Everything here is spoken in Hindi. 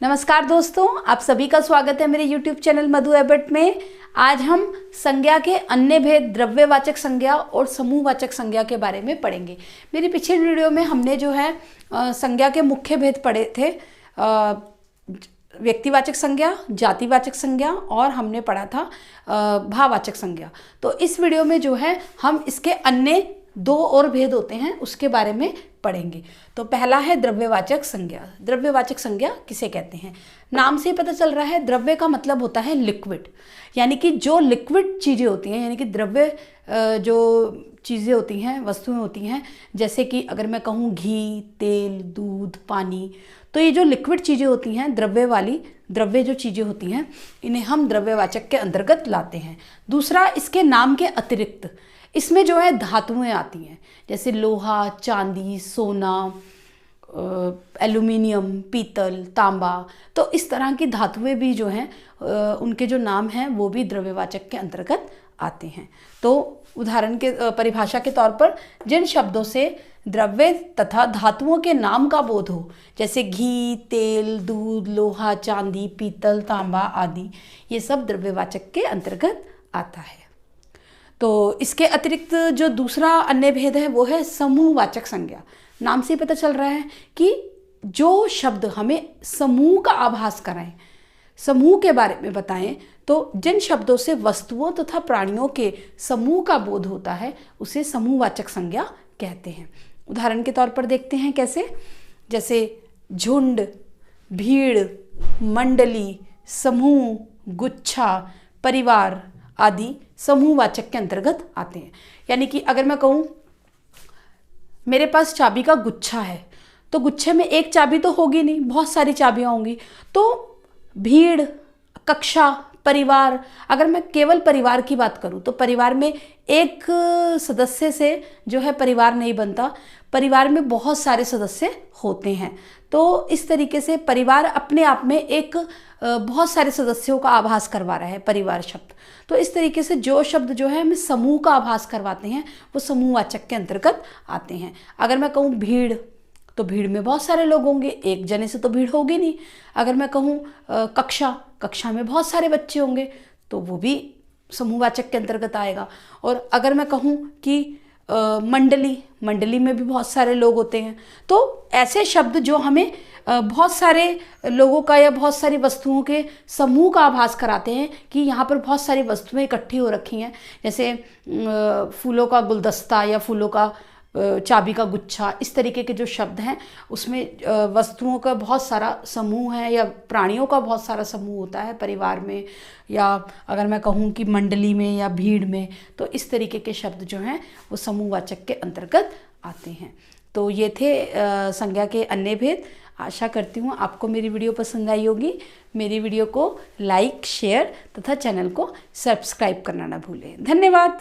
नमस्कार दोस्तों, आप सभी का स्वागत है मेरे YouTube चैनल मधु एबट में। आज हम संज्ञा के अन्य भेद, द्रव्यवाचक संज्ञा और समूहवाचक संज्ञा के बारे में पढ़ेंगे। मेरी पिछले वीडियो में हमने जो है संज्ञा के मुख्य भेद पढ़े थे, व्यक्तिवाचक संज्ञा, जातिवाचक संज्ञा और हमने पढ़ा था भाववाचक संज्ञा। तो इस वीडियो में जो है हम इसके अन्य दो और भेद होते हैं उसके बारे में पढ़ेंगे। तो पहला है द्रव्यवाचक संज्ञा। द्रव्यवाचक संज्ञा किसे कहते हैं? नाम से ही पता चल रहा है, द्रव्य का मतलब होता है लिक्विड, यानी कि जो लिक्विड चीज़ें होती हैं, यानी कि द्रव्य जो चीज़ें होती हैं, वस्तुएं होती हैं, जैसे कि अगर मैं कहूँ घी, तेल, दूध, पानी, तो ये जो लिक्विड चीज़ें होती हैं, द्रव्य जो चीज़ें होती हैं, इन्हें हम द्रव्यवाचक के अंतर्गत लाते हैं। दूसरा, इसके नाम के अतिरिक्त इसमें जो है धातुएं आती हैं, जैसे लोहा, चांदी, सोना, एल्युमिनियम, पीतल, तांबा। तो इस तरह की धातुएं भी जो हैं उनके जो नाम हैं वो भी द्रव्यवाचक के अंतर्गत आते हैं। तो उदाहरण के परिभाषा के तौर पर जिन शब्दों से द्रव्य तथा धातुओं के नाम का बोध हो, जैसे घी, तेल, दूध, लोहा, चांदी, पीतल, तांबा आदि, ये सब द्रव्यवाचक के अंतर्गत आता है। तो इसके अतिरिक्त जो दूसरा अन्य भेद है वो है समूहवाचक संज्ञा। नाम से पता चल रहा है कि जो शब्द हमें समूह का आभास कराएं, समूह के बारे में बताएं, तो जिन शब्दों से वस्तुओं तथा प्राणियों के समूह का बोध होता है उसे समूहवाचक संज्ञा कहते हैं। उदाहरण के तौर पर देखते हैं कैसे, जैसे झुंड, भीड़, मंडली, समूह, गुच्छा, परिवार आदि समूहवाचक के अंतर्गत आते हैं। यानी कि अगर मैं कहूँ मेरे पास चाबी का गुच्छा है, तो गुच्छे में एक चाबी तो होगी नहीं, बहुत सारी चाबियां होंगी। तो भीड़, कक्षा, परिवार, अगर मैं केवल परिवार की बात करूं तो परिवार में एक सदस्य से जो है परिवार नहीं बनता, परिवार में बहुत सारे सदस्य होते हैं। तो इस तरीके से परिवार अपने आप में एक बहुत सारे सदस्यों का आभास करवा रहा है, परिवार शब्द। तो इस तरीके से जो शब्द जो है हमें समूह का आभास करवाते हैं वो समूहवाचक के अंतर्गत आते हैं। अगर मैं कहूँ भीड़, तो भीड़ में बहुत सारे लोग होंगे, एक जने से तो भीड़ होगी नहीं। अगर मैं कहूँ कक्षा में बहुत सारे बच्चे होंगे, तो वो भी समूहवाचक के अंतर्गत आएगा। और अगर मैं कहूँ कि मंडली में भी बहुत सारे लोग होते हैं। तो ऐसे शब्द जो हमें बहुत सारे लोगों का या बहुत सारी वस्तुओं के समूह का आभास कराते हैं कि यहाँ पर बहुत सारी वस्तुएं इकट्ठी हो रखी हैं, जैसे फूलों का गुलदस्ता या फूलों का चाबी का गुच्छा, इस तरीके के जो शब्द हैं उसमें वस्तुओं का बहुत सारा समूह है या प्राणियों का बहुत सारा समूह होता है परिवार में, या अगर मैं कहूँ कि मंडली में या भीड़ में, तो इस तरीके के शब्द जो हैं वो समूहवाचक के अंतर्गत आते हैं। तो ये थे संज्ञा के अन्य भेद। आशा करती हूँ आपको मेरी वीडियो पसंद आई होगी। मेरी वीडियो को लाइक, शेयर तथा चैनल को सब्सक्राइब करना ना भूलें। धन्यवाद।